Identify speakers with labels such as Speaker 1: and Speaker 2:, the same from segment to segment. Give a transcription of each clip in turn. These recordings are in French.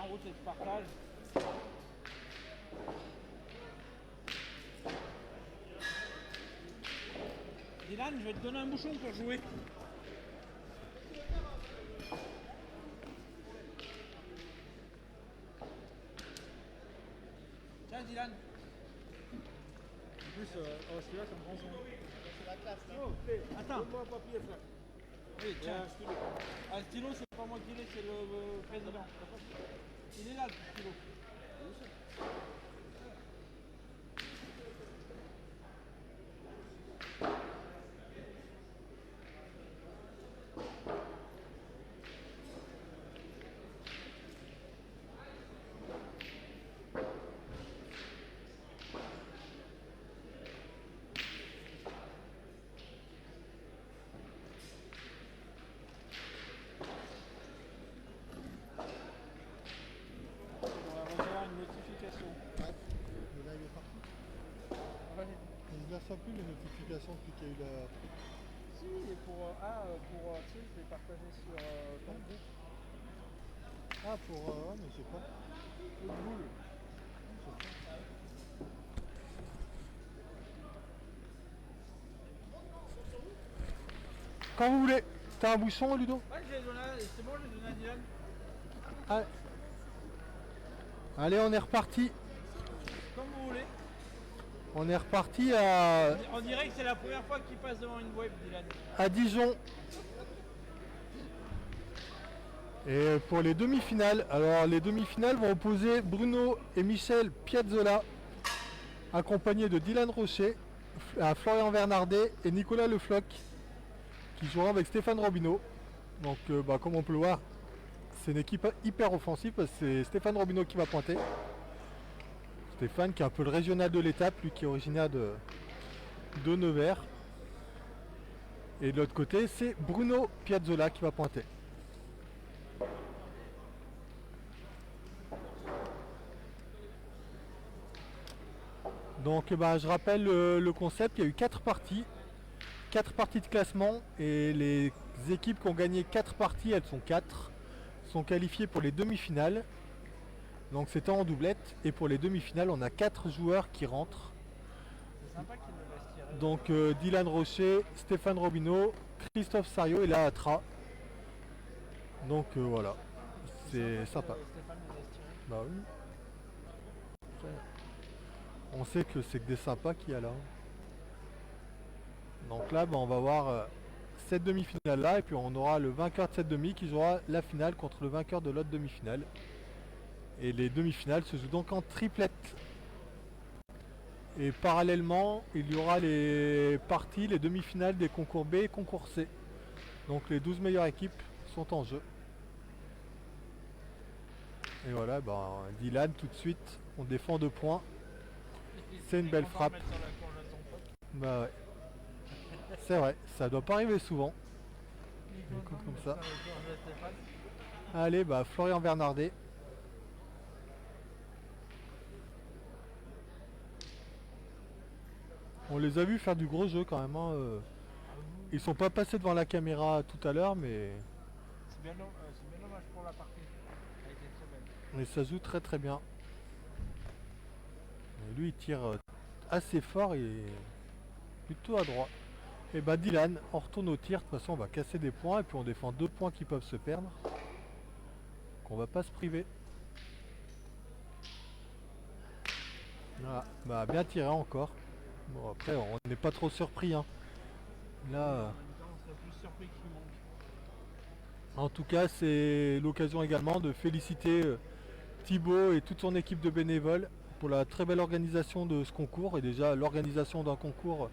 Speaker 1: en route et de partage. Dylan, je vais te donner un bouchon pour jouer. Tiens Dylan.
Speaker 2: En plus, celui-là, ça me prend son.
Speaker 3: C'est la classe, là.
Speaker 1: Oh, attends.
Speaker 2: Donne-moi un papier, frère.
Speaker 1: Oui, tiens.
Speaker 2: Un stylo.
Speaker 1: Ah, le stylo, c'est pas moi qui l'ai, c'est le président. Il est là, le stylo. On va recevoir une notification.
Speaker 3: Ouais. Mais là, il est parti.
Speaker 1: Ouais.
Speaker 3: On ne verse plus les notifications depuis qu'il y a eu la.
Speaker 1: Si, et pour, tu sais, je l'ai partagé sur ton groupe.
Speaker 3: Ah, pour. Ouais, mais je sais pas.
Speaker 1: Le boule.
Speaker 3: Quand vous voulez. T'as un bouchon, Ludo?
Speaker 1: Ouais, je l'ai donné, c'est bon, je l'ai donné à Dylan.
Speaker 3: Ah. Allez, on est reparti.
Speaker 1: Comme vous voulez.
Speaker 3: On est reparti à
Speaker 1: On dirait que c'est la première fois qu'il passe devant une web, Dylan.
Speaker 3: Dijon. Et pour les demi-finales, alors les demi-finales vont opposer Bruno et Michel Piazzolla, accompagnés de Dylan Rocher, Florian Bernardet et Nicolas Le Floch, qui joueront avec Stéphane Robineau. Donc comme on peut le voir, c'est une équipe hyper offensive parce que c'est Stéphane Robineau qui va pointer. Stéphane qui est un peu le régional de l'étape, lui qui est originaire de Nevers. Et de l'autre côté, c'est Bruno Piazzolla qui va pointer. Donc je rappelle le concept, il y a eu 4 parties de classement et les équipes qui ont gagné 4 parties, elles sont 4, sont qualifiées pour les demi-finales. Donc c'est en doublette et pour les demi-finales on a 4 joueurs qui rentrent.
Speaker 1: C'est sympa qu'il me laisse tirer.
Speaker 3: Donc Dylan Rocher, Stéphane Robineau, Christophe Sariot et la Atra. Donc voilà, c'est sympa.
Speaker 1: Stéphane me laisse tirer.
Speaker 3: Bah oui. On sait que c'est que des sympas qu'il y a là. Donc là, on va voir cette demi-finale là et puis on aura le vainqueur de cette demi qui jouera la finale contre le vainqueur de l'autre demi-finale. Et les demi-finales se jouent donc en triplette. Et parallèlement, il y aura les parties, les demi-finales des concours B et concours C. Donc les 12 meilleures équipes sont en jeu. Et voilà, Dylan tout de suite, on défend 2 points. C'est une belle frappe. Bah ouais. C'est vrai, ça doit pas arriver souvent. Comme ça. Allez, Florian Bernardet. On les a vus faire du gros jeu quand même. Hein. Ils sont pas passés devant la caméra tout à l'heure, mais
Speaker 1: C'est bien dommage pour la partie. Elle était très belle.
Speaker 3: mais ça joue très très bien. Et lui, il tire assez fort et plutôt à droit. Et Dylan, on retourne au tir. De toute façon, on va casser des points et puis on défend 2 points qui peuvent se perdre. Qu'on va pas se priver. Voilà, bien tiré encore. Bon, après, on n'est pas trop surpris. Hein. Là,
Speaker 1: On serait plus surpris qu'il manque.
Speaker 3: en tout cas, c'est l'occasion également de féliciter Thibaut et toute son équipe de bénévoles pour la très belle organisation de ce concours. Et déjà, l'organisation d'un concours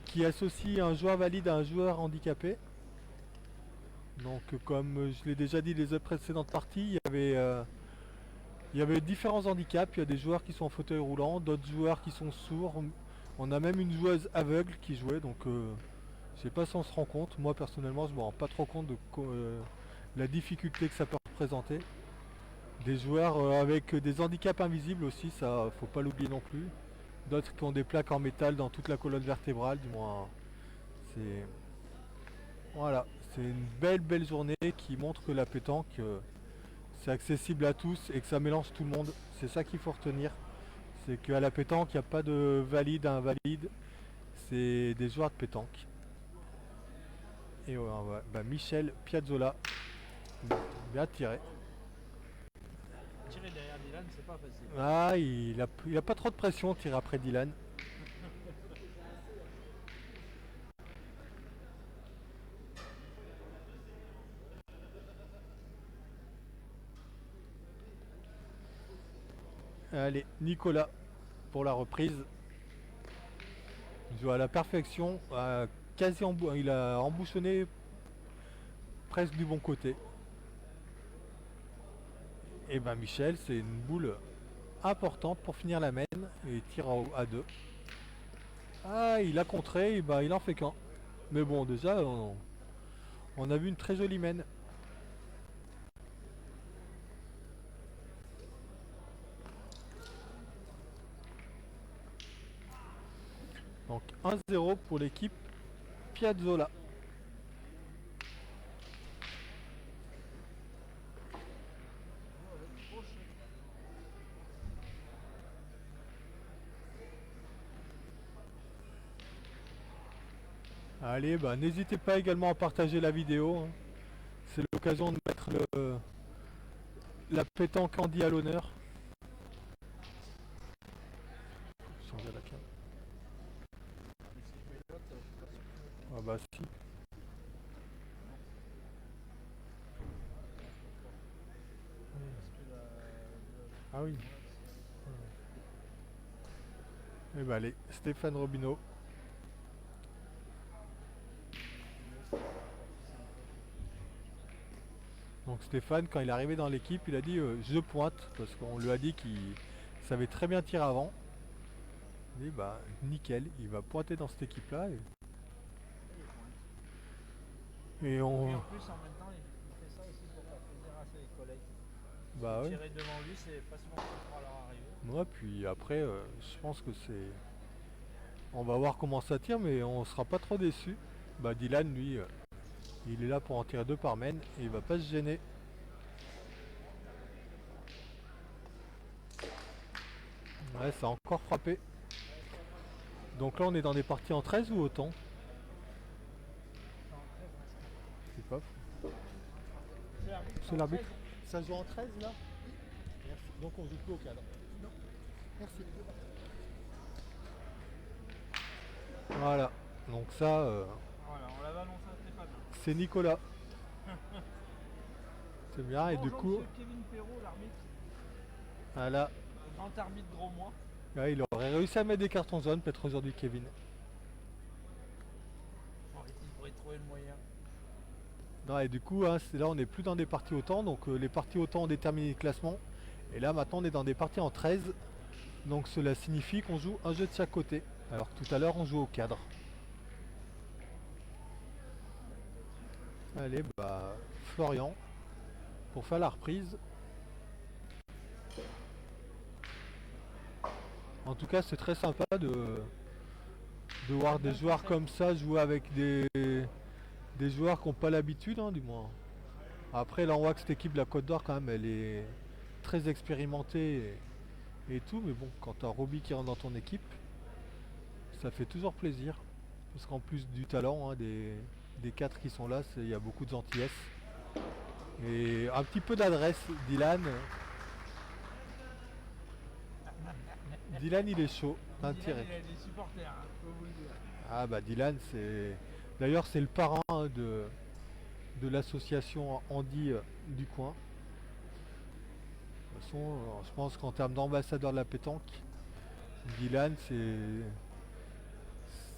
Speaker 3: qui associe un joueur valide à un joueur handicapé. Donc, comme je l'ai déjà dit les précédentes parties, il y avait différents handicaps. Il y a des joueurs qui sont en fauteuil roulant, d'autres joueurs qui sont sourds. On a même une joueuse aveugle qui jouait, donc je sais pas si on se rend compte. Moi personnellement, je me rends pas trop compte de la difficulté que ça peut représenter. Des joueurs avec des handicaps invisibles aussi, ça faut pas l'oublier non plus. D'autres qui ont des plaques en métal dans toute la colonne vertébrale, du moins. Voilà, c'est une belle journée qui montre que la pétanque, c'est accessible à tous et que ça mélange tout le monde. C'est ça qu'il faut retenir. C'est qu'à la pétanque, il n'y a pas de valide, invalide. C'est des joueurs de pétanque. Et ouais, ouais. Bah, Michel Piazzolla, bien tiré.
Speaker 2: Tirer derrière Dylan, c'est pas facile.
Speaker 3: Ah, il a pas trop de pression, tirer après Dylan. Allez, Nicolas pour la reprise. Il joue à la perfection, il a embouchonné presque du bon côté. Et ben Michel, c'est une boule importante pour finir la main et il tire à 2. Ah, il a contré, et ben, il en fait qu'un. Mais bon, déjà, on a vu une très jolie main. Donc 1-0 pour l'équipe Piazzolla. Allez, bah, n'hésitez pas également à partager la vidéo, hein. C'est l'occasion de mettre la pétanque Andy à l'honneur. Changer la cam. Ah bah si. Ah oui. Et bah allez, Stéphane Robineau. Donc Stéphane, quand il est arrivé dans l'équipe, il a dit je pointe, parce qu'on lui a dit qu'il savait très bien tirer avant. Il dit bah nickel, il va pointer dans cette équipe là. Et on.
Speaker 2: Et en plus, en même temps, il fait ça aussi pour faire plaisir à ses collègues.
Speaker 3: Bah ouais.
Speaker 2: Tirer devant lui, c'est pas souvent qu'il fera leur arrivée.
Speaker 3: Ouais, puis après, je pense que c'est. On va voir comment ça tire, mais on sera pas trop déçu. Bah Dylan, lui, il est là pour en tirer 2 par main et il va pas se gêner. Ouais, ça a encore frappé. Donc là, on est dans des parties en 13 ou autant? C'est pas fou. C'est l'arbitre. Ça joue en 13 là? Merci. Donc on joue plus au cadre. Non. Merci. Voilà. Donc ça,
Speaker 2: Voilà, on l'avait annoncé à Stéphane.
Speaker 3: c'est Nicolas. C'est bien. Et du
Speaker 2: Bonjour,
Speaker 3: coup,
Speaker 2: monsieur Kevin Perrault, l'arbitre,
Speaker 3: voilà.
Speaker 2: le grand arbitre gros moi.
Speaker 3: Ouais, il aurait réussi à mettre des cartons jaunes peut-être aujourd'hui, Kevin.
Speaker 2: Il pourrait trouver le moyen.
Speaker 3: Non, et du coup, hein, là on n'est plus dans des parties au temps, donc les parties au temps ont déterminé le classement. Et là maintenant on est dans des parties en 13. Donc cela signifie qu'on joue un jeu de chaque côté. Alors que tout à l'heure on joue au cadre. Allez, bah Florian pour faire la reprise. En tout cas c'est très sympa de voir des joueurs comme ça jouer avec des joueurs qui n'ont pas l'habitude, hein, du moins. Après là on voit que cette équipe de la Côte d'Or quand même elle est très expérimentée et tout, mais bon, quand tu as Roby qui rentre dans ton équipe, ça fait toujours plaisir. Parce qu'en plus du talent, hein, des 4 qui sont là, il y a beaucoup de gentillesse. Et un petit peu d'adresse, Dylan. Dylan il est chaud, un tiré.
Speaker 2: Il a des supporters, hein, faut vous le dire.
Speaker 3: Ah bah Dylan c'est. D'ailleurs c'est le parrain, hein, de l'association Andy du coin. De toute façon, je pense qu'en termes d'ambassadeur de la pétanque, Dylan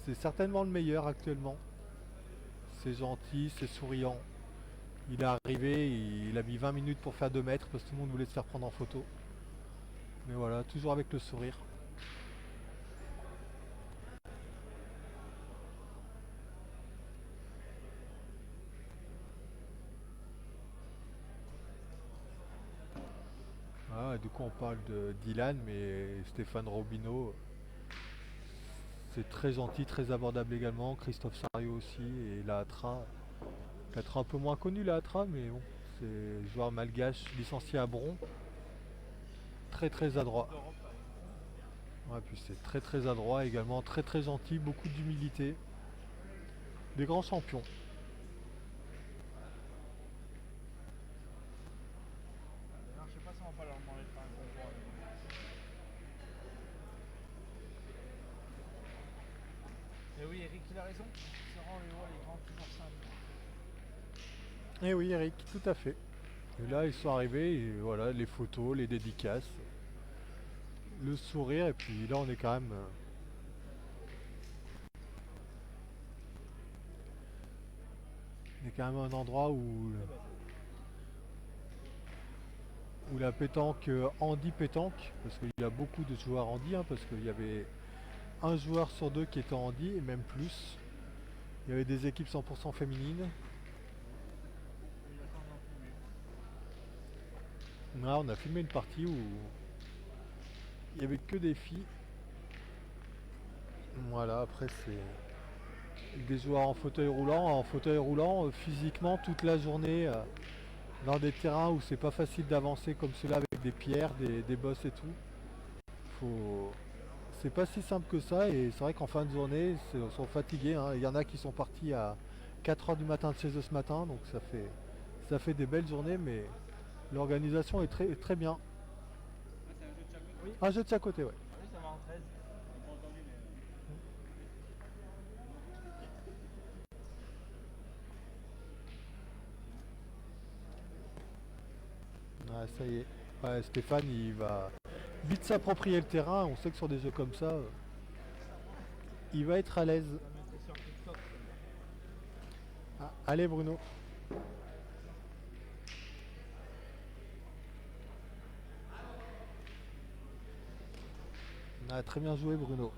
Speaker 3: c'est certainement le meilleur actuellement. C'est gentil, c'est souriant. Il est arrivé, il a mis 20 minutes pour faire 2 mètres parce que tout le monde voulait se faire prendre en photo. Mais voilà, toujours avec le sourire. Ah, du coup on parle de Dylan, mais Stéphane Robineau, c'est très gentil, très abordable également. Christophe Sario aussi, et la Atra. Peut-être un peu moins connu la Atra, mais bon, c'est joueur malgache licencié à Bron. Très très adroit.
Speaker 2: d'Europe.
Speaker 3: Ouais, puis c'est très très adroit également, très très gentil, beaucoup d'humilité. Des grands champions.
Speaker 2: D'ailleurs, je sais pas si on va pas leur demander de faire un concours avec nous. Et oui, Eric, il a raison. Ça rend les grands toujours simples.
Speaker 3: Et oui Eric, tout à fait. Et là ils sont arrivés, et voilà, les photos, les dédicaces, le sourire, et puis là on est quand même... on est quand même à un endroit où la pétanque, handi pétanque, parce qu'il y a beaucoup de joueurs handi, hein, parce qu'il y avait un joueur sur deux qui était handi, et même plus. Il y avait des équipes 100% féminines.
Speaker 2: Il a changé en fumée.
Speaker 3: Là, on a filmé une partie où il n'y avait que des filles. Voilà, après c'est des joueurs en fauteuil roulant. En fauteuil roulant, physiquement, toute la journée, dans des terrains où c'est pas facile d'avancer comme cela avec des pierres, des bosses et tout. Faut... C'est pas si simple que ça, et c'est vrai qu'en fin de journée, ils sont fatigués, hein. Il y en a qui sont partis à 4 heures du matin de chez eux ce matin, donc ça fait des belles journées, mais l'organisation est très, très bien.
Speaker 2: Ah, c'est un jeu de chaque côté. Oui.
Speaker 3: Un jeu de chaque côté, ouais.
Speaker 2: Ah oui, ça va en 13. J'ai pas entendu, mais.
Speaker 3: Ouais, ça y est. Ouais, Stéphane, il va vite s'approprier le terrain. On sait que sur des jeux comme ça, il va être à l'aise.
Speaker 2: On va mettre sur TikTok.
Speaker 3: Ah, allez Bruno. Ah, très bien joué Bruno.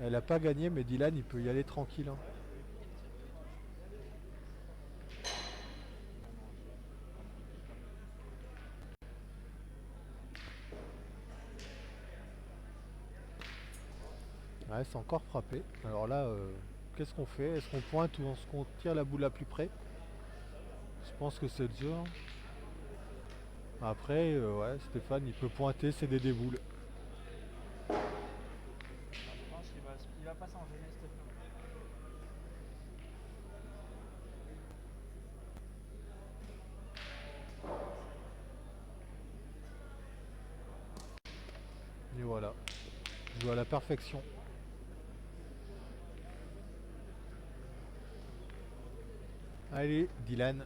Speaker 3: Elle a pas gagné, mais Dylan il peut y aller tranquille, hein. Ouais, c'est encore frappé. Alors là, qu'est-ce qu'on fait? Est-ce qu'on pointe ou est-ce qu'on tire la boule à plus près? Je pense que c'est le jeu, hein. Après, ouais, Stéphane il peut pointer, c'est des boules.
Speaker 2: Je pense qu'il va pas s'en gêner, Stéphane.
Speaker 3: Et voilà. Il joue à la perfection. Allez, Dylan.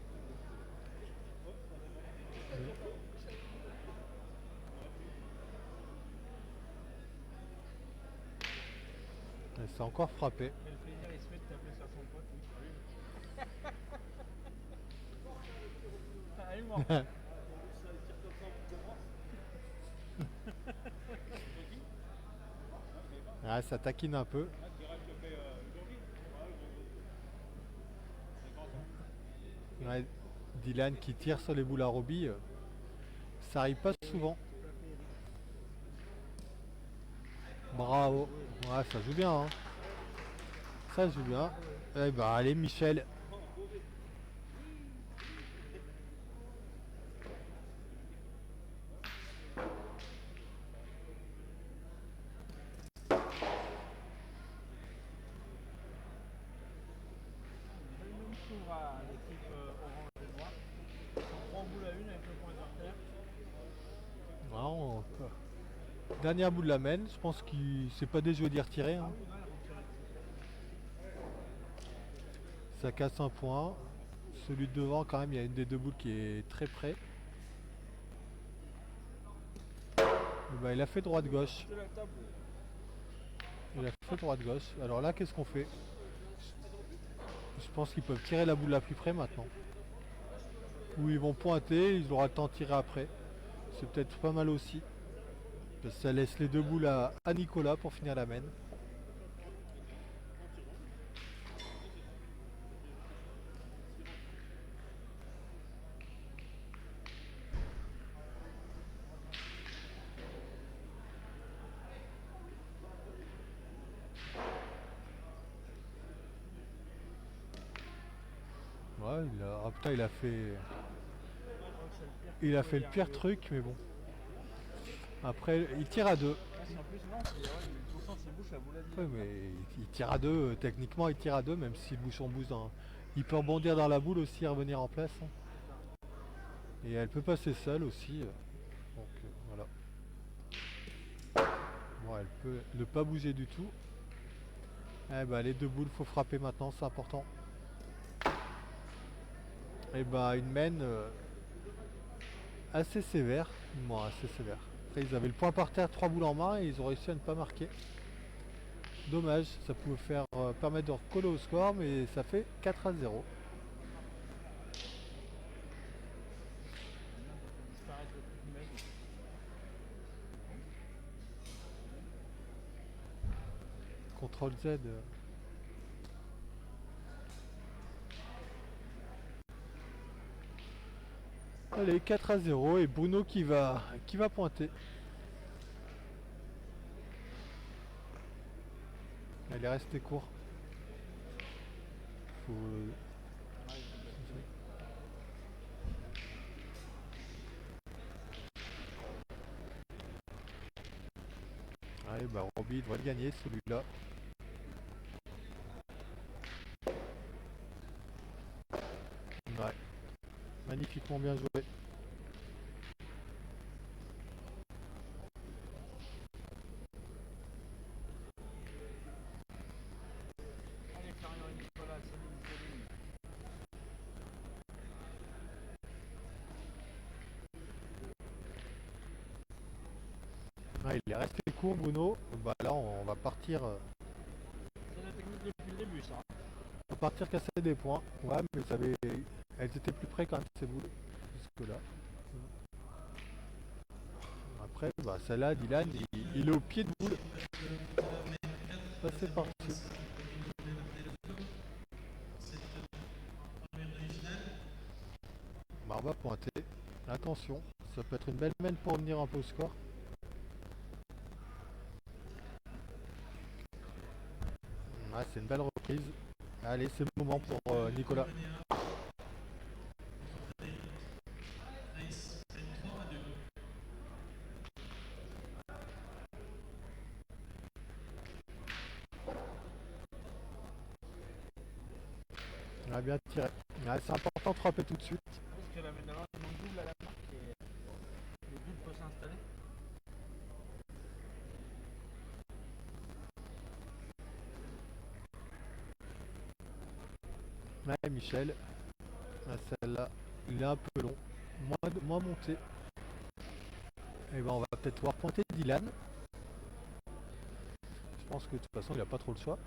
Speaker 3: Elle s'est encore frappé.
Speaker 2: Quel plaisir il se fait de taper sur son pote, lui. Allez, moi.
Speaker 3: Ah, ça taquine un peu. Ouais, Dylan qui tire sur les boules à Roby, ça arrive pas souvent. Bravo. Ouais, ça joue bien, hein. Ça joue bien. Eh ben, allez, Michel.
Speaker 2: Le même tour à l'équipe orange et noire. Ils sont 3 boules à une avec le point par terre.
Speaker 3: Vraiment, dernière boule de la main. Je pense que c'est pas déjoué d'y retirer, hein.
Speaker 2: Ah oui, non, ils vont tirer.
Speaker 3: Ça casse un point. Celui de devant, quand même, il y a une des deux boules qui est très près. Et ben, il a fait droite-gauche.
Speaker 2: De la table.
Speaker 3: Il a fait droite-gauche. Alors là, qu'est-ce qu'on fait? Je pense qu'ils peuvent tirer la boule la plus près maintenant. Ou ils vont pointer, ils auront le temps de tirer après. C'est peut-être pas mal aussi. Parce que ça laisse les deux boules à Nicolas pour finir la main. Ouais, Ah, putain, il a fait.
Speaker 2: Je crois que c'est le pire
Speaker 3: Il a
Speaker 2: combo
Speaker 3: fait le
Speaker 2: hier.
Speaker 3: pire truc, mais bon. Après, il tire à deux.
Speaker 2: Ah, si en plus, non, c'est ouais, il concentre ses bouches à Bouladi.
Speaker 3: Ouais, mais il tire à deux. Techniquement, il tire à deux, même si le bouchon bouge dans. Il peut rebondir dans la boule aussi et revenir en place, hein. Et elle peut passer seule aussi. Donc voilà. Bon, elle peut ne pas bouger du tout. Eh ben, les deux boules, faut frapper maintenant, c'est important. Et ben, une main assez sévère. Bon, assez sévère. Après, ils avaient le point par terre, 3 boules en main et ils ont réussi à ne pas marquer. Dommage, ça pouvait faire permettre de recoller au score, mais ça fait 4-0.
Speaker 2: Maintenant, ça fait disparaître le truc magique.
Speaker 3: CTRL Z. Allez, 4-0 et Bruno qui va pointer. Elle est restée court. Faut...
Speaker 2: Ouais, complètement.
Speaker 3: Allez, bah Roby devrait le gagner celui-là. Ouais. Magnifiquement bien joué.
Speaker 2: Allez, Florian et Nicolas, Céline.
Speaker 3: Ouais, il est resté court Bruno. Bah là on va partir.
Speaker 2: C'est la technique depuis le début, ça.
Speaker 3: On va partir casser des points. Ouais, mais elles étaient plus près quand même ces boules. Jusque là. Après, bah celle-là, Dylan, il est au pied de boule. Ça c'est parti. Bah, on va pointer. Attention, ça peut être une belle main pour revenir un peu au score. Ouais, c'est une belle reprise. Allez, c'est le moment pour Nicolas. On a bien tiré. Ouais, c'est important de frapper tout de suite.
Speaker 2: Parce que la main d'avant, il manque double à la marque et le double peut s'installer.
Speaker 3: Ouais, Michel. Ah, celle-là, il est un peu long. Moins monté. Et ben on va peut-être pouvoir pointer Dylan. Je pense que de toute façon il n'a pas trop le choix.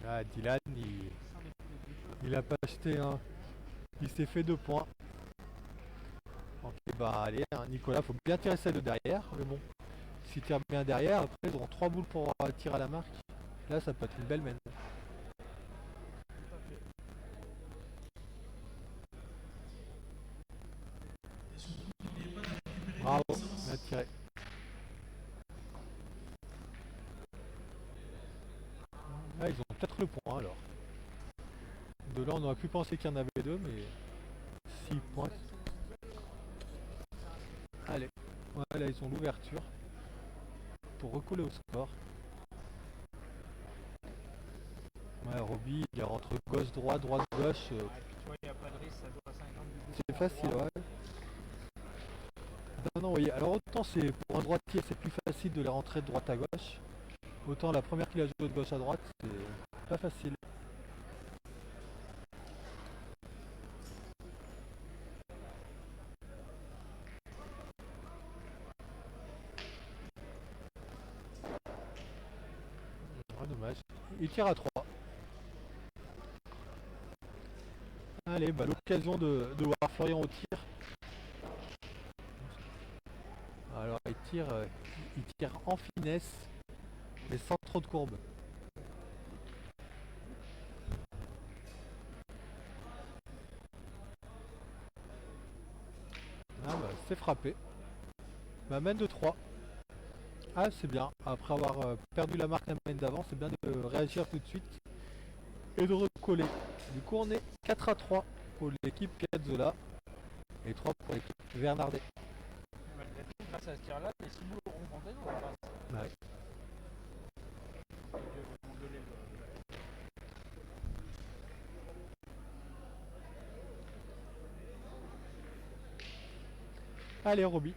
Speaker 3: Ah, Dylan, il a pas acheté un. Il s'est fait 2 points. Ok, bah allez, hein, Nicolas, faut bien tirer celle de derrière. Mais bon, s'il tire bien derrière, après ils auront 3 boules pour tirer à la marque. Là, ça peut être une belle main.
Speaker 2: Tout à fait.
Speaker 3: Bravo, bien tiré. Ah, ils ont peut-être le point alors. De là, on aurait pu penser qu'il y en avait 2, mais 6 points. Allez, voilà, ils ont l'ouverture pour recoller au score. Ouais, Roby, il est entre gauche-droite, droite-gauche.
Speaker 2: Ouais, puis tu vois, il n'y a pas de risque, ça doit 50 du coup.
Speaker 3: C'est facile, ouais. Non, non, oui. Alors autant c'est pour un droitier, c'est plus facile de les rentrer de droite à gauche. Autant la première qu'il a joué de gauche à droite, c'est pas facile. Ouais, dommage. Il tire à 3. Allez, bah, l'occasion de voir Florian au tir. Alors il tire en finesse, mais sans trop de courbe. c'est frappé. Ma mène de 3. Ah, c'est bien. Après avoir perdu la marque la mène d'avant, c'est bien de réagir tout de suite et de recoller. Du coup, on est 4-3 pour l'équipe Cazzola et 3 pour l'équipe Vernardet.
Speaker 2: Malgré tout, grâce à ce tir-là, les 6 boules auront compté dans la race.
Speaker 3: Ouais.
Speaker 2: Ils devront gueuler, quoi.
Speaker 3: Allez, Roby.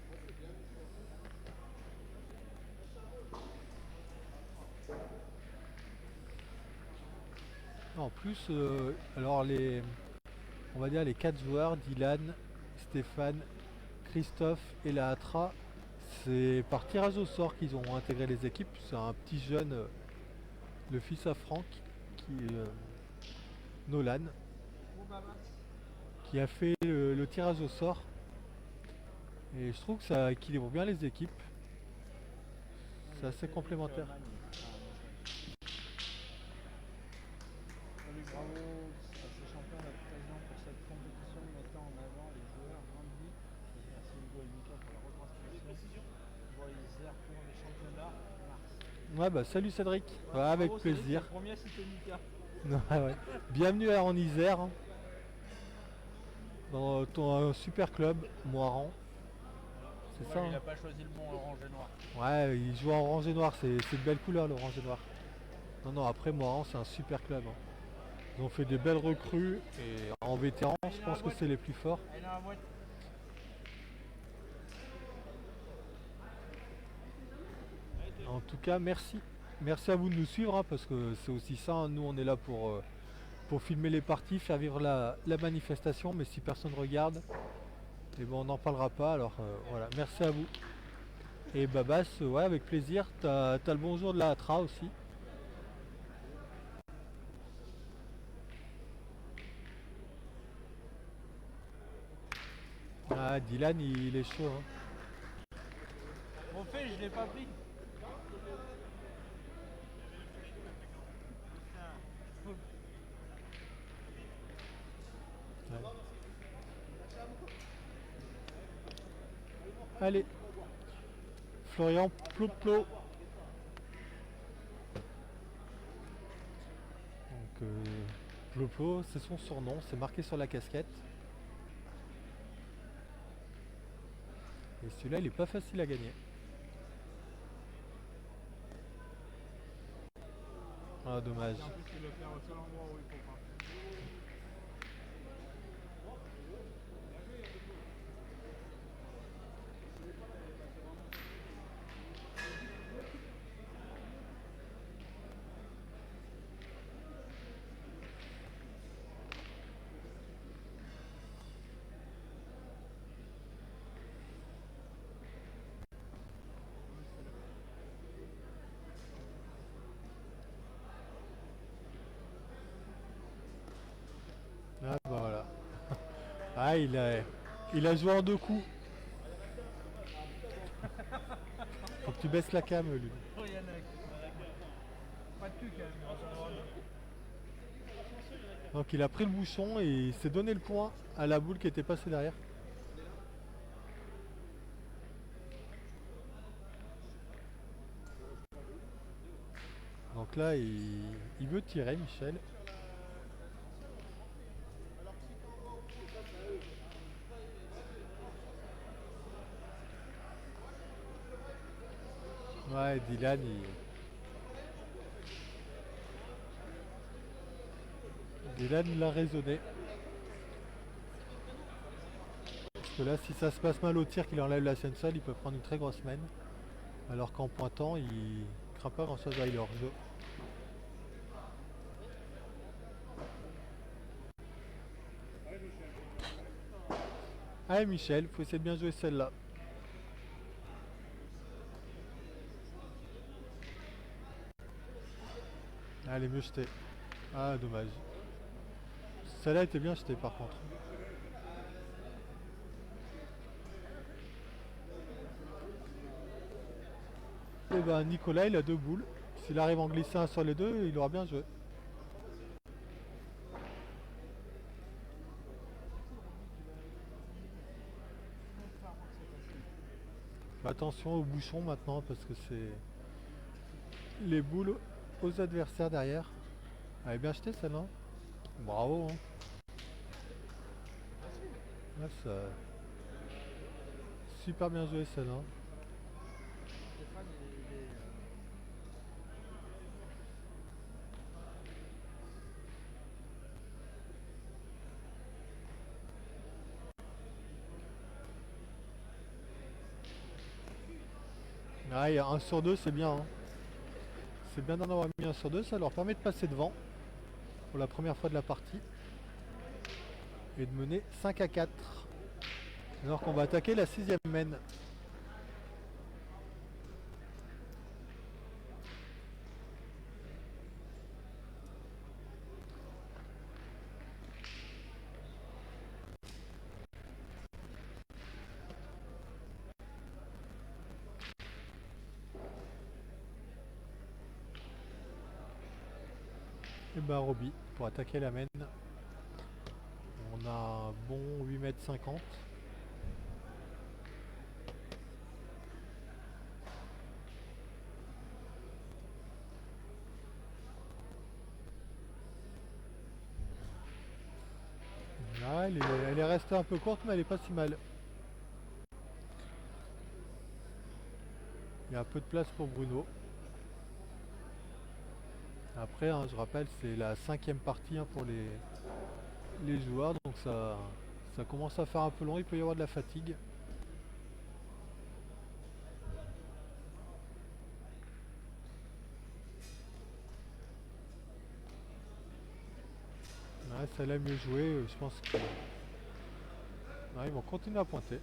Speaker 3: En plus, alors on va dire les 4 joueurs, Dylan, Stéphane, Christophe et la Atra, c'est par tirage au sort qu'ils ont intégré les équipes. C'est un petit jeune, le fils à Franck, Nolan, qui a fait le tirage au sort. Et je trouve que ça équilibre bien les équipes. C'est assez complémentaire.
Speaker 1: Salut, bravo à ces champions d'être présents pour cette compétition mettant en avant les joueurs grandis. Et merci Hugo et Mika pour la retransmission. Voyez pour les championnats mars.
Speaker 3: Ouais, bah salut Cédric. Ouais, avec
Speaker 2: Bravo,
Speaker 3: plaisir.
Speaker 2: Cédric, le premier c'était Mika.
Speaker 3: Ouais. Bienvenue en Isère, hein, dans ton super club, Moiran. C'est
Speaker 2: Ouais,
Speaker 3: ça.
Speaker 2: il
Speaker 3: Hein.
Speaker 2: n'a pas choisi le bon orange et noir.
Speaker 3: Ouais, il joue en orange et noir, c'est une belle couleur l'orange et noir. Non, non, après Moiran, c'est un super club. Hein. Ils ont fait des belles recrues et en vétéran, je pense que c'est les plus forts.
Speaker 2: Il a la boîte.
Speaker 3: En tout cas, merci. Merci à vous de nous suivre, hein, parce que c'est aussi ça. Hein. Nous, on est là pour filmer les parties, faire vivre la manifestation, mais si personne regarde, eh ben, on n'en parlera pas. Alors voilà, merci à vous. Et Babas, ouais, avec plaisir. T'as le bonjour de la Atra aussi. Ah, Dylan, il est chaud. Hein.
Speaker 2: Au fait, je l'ai pas pris.
Speaker 3: Ouais. Allez. Florian Ploplo. Donc Ploplo, c'est son surnom, c'est marqué sur la casquette. Et celui-là, il est pas facile à gagner. Ah, dommage.
Speaker 2: Et en plus, il le fait au seul endroit où il faut pas.
Speaker 3: Ah bah voilà. Ah il a joué en 2 coups. Faut que tu baisses la cam lui.
Speaker 2: Yannick. Pas de cul quand même.
Speaker 3: Donc il a pris le bouchon et il s'est donné le point à la boule qui était passée derrière. Donc là il veut tirer Michel. Ouais, Dylan il l'a raisonné. Parce que là, si ça se passe mal au tir qu'il enlève la scène seule, il peut prendre une très grosse main. Alors qu'en pointant, il craint pas grand chose à leur jeu. Allez Michel, faut essayer de bien jouer celle-là. Elle est mieux jetée. Ah dommage. Celle-là était bien jetée par contre. Et ben Nicolas il a 2 boules. S'il arrive à en glisser un sur les deux, il aura bien joué. attention aux bouchons maintenant parce que c'est les boules aux adversaires derrière. Elle est bien jetée celle-là. Bravo. Hein. Ouais, super bien joué celle-là.
Speaker 2: Stéphane,
Speaker 3: Ah, il y a 1 sur 2, c'est bien. Hein. C'est bien d'en avoir mis 1 sur 2, ça leur permet de passer devant pour la première fois de la partie et de mener 5-4. Alors qu'on va attaquer la 6ème main. Et ben Roby pour attaquer la main. On a un bon 8,50 m. Ah, elle est restée un peu courte mais elle est pas si mal. Il y a un peu de place pour Bruno. Après, hein, je rappelle, c'est la 5ème partie hein, pour les joueurs, donc ça commence à faire un peu long, il peut y avoir de la fatigue. Ouais, ça l'a mieux joué, je pense que... Ouais, ils vont continuer à pointer.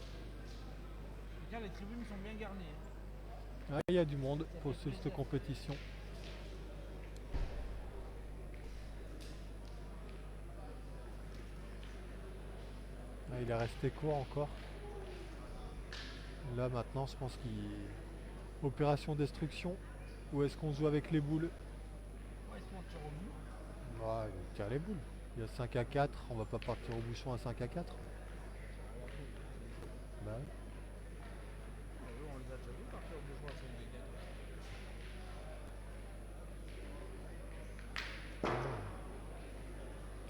Speaker 2: Regarde, les tribunes sont bien garnies.
Speaker 3: Ah, il y a du monde pour cette compétition. Ah, il est resté court encore. Là maintenant, je pense qu'il... Opération destruction. Ou est-ce qu'on joue avec les boules?
Speaker 2: Ouais, ils se montent sur au bout.
Speaker 3: Ouais, il tire les boules. Il y a 5-4, on va pas partir au bouchon à 5-4. Bah, ouais.
Speaker 2: On les a déjà vus partir au bout à 5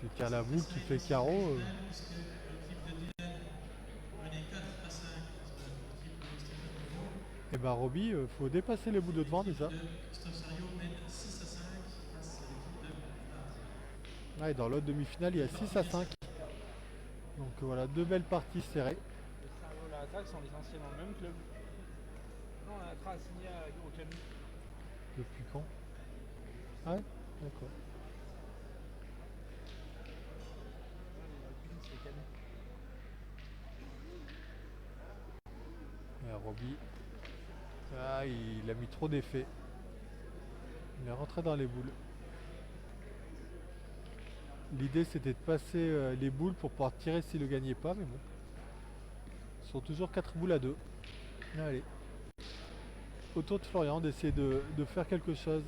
Speaker 3: Tu tires la boule, tu fais carreau. Et bah Roby, faut dépasser les boules de devant déjà. Ouais, dans l'autre demi-finale, il y a 6-5. Donc voilà, 2 belles parties serrées.
Speaker 2: Le Sario et la Attaque sont les anciens dans le même club. Non, la Attaque a signé au Camus.
Speaker 3: Depuis quand? Ah ouais, d'accord.
Speaker 2: C'est Camus.
Speaker 3: Et Roby, ah, il a mis trop d'effets. Il est rentré dans les boules. L'idée c'était de passer les boules pour pouvoir tirer s'il ne gagnait pas, mais bon. Ils sont toujours 4 boules à 2. Allez. Au tour de Florian d'essayer de faire quelque chose.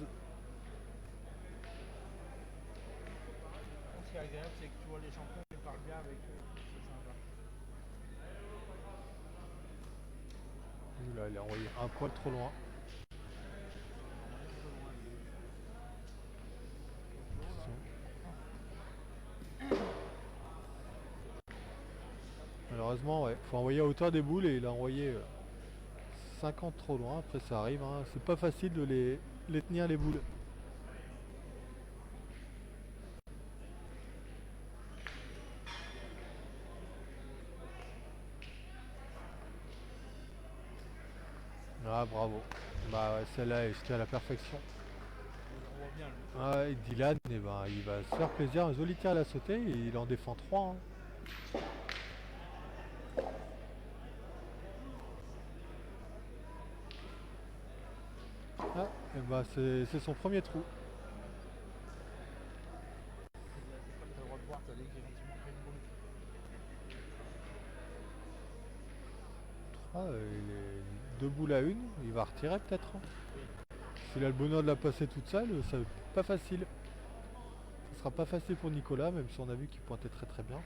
Speaker 2: Ce qui est agréable, c'est que tu vois les champions qui parlent bien avec eux. C'est sympa.
Speaker 3: Là, il a envoyé un poil trop loin. Malheureusement, ouais, faut envoyer à hauteur des boules et il a envoyé 50 trop loin. Après, ça arrive, hein. C'est pas facile de les tenir les boules. Ah, bravo. Bah ouais, celle-là est jetée à la perfection.
Speaker 2: On voit bien lui.
Speaker 3: Ah, et Dylan, eh ben, il va se faire plaisir. Un joli tir à la sautée et il en défend 3. Hein. Ah, et bah, c'est son premier trou.
Speaker 2: C'est pas que t'as le droit de voir, t'as dit qu'il y a gentiment fait une boule.
Speaker 3: Ah, il est 2 boules à 1, il va retirer peut-être. Hein. S'il a le bonheur de la passer toute seule, ça va être pas facile. Ce sera pas facile pour Nicolas, même si on a vu qu'il pointait très très bien.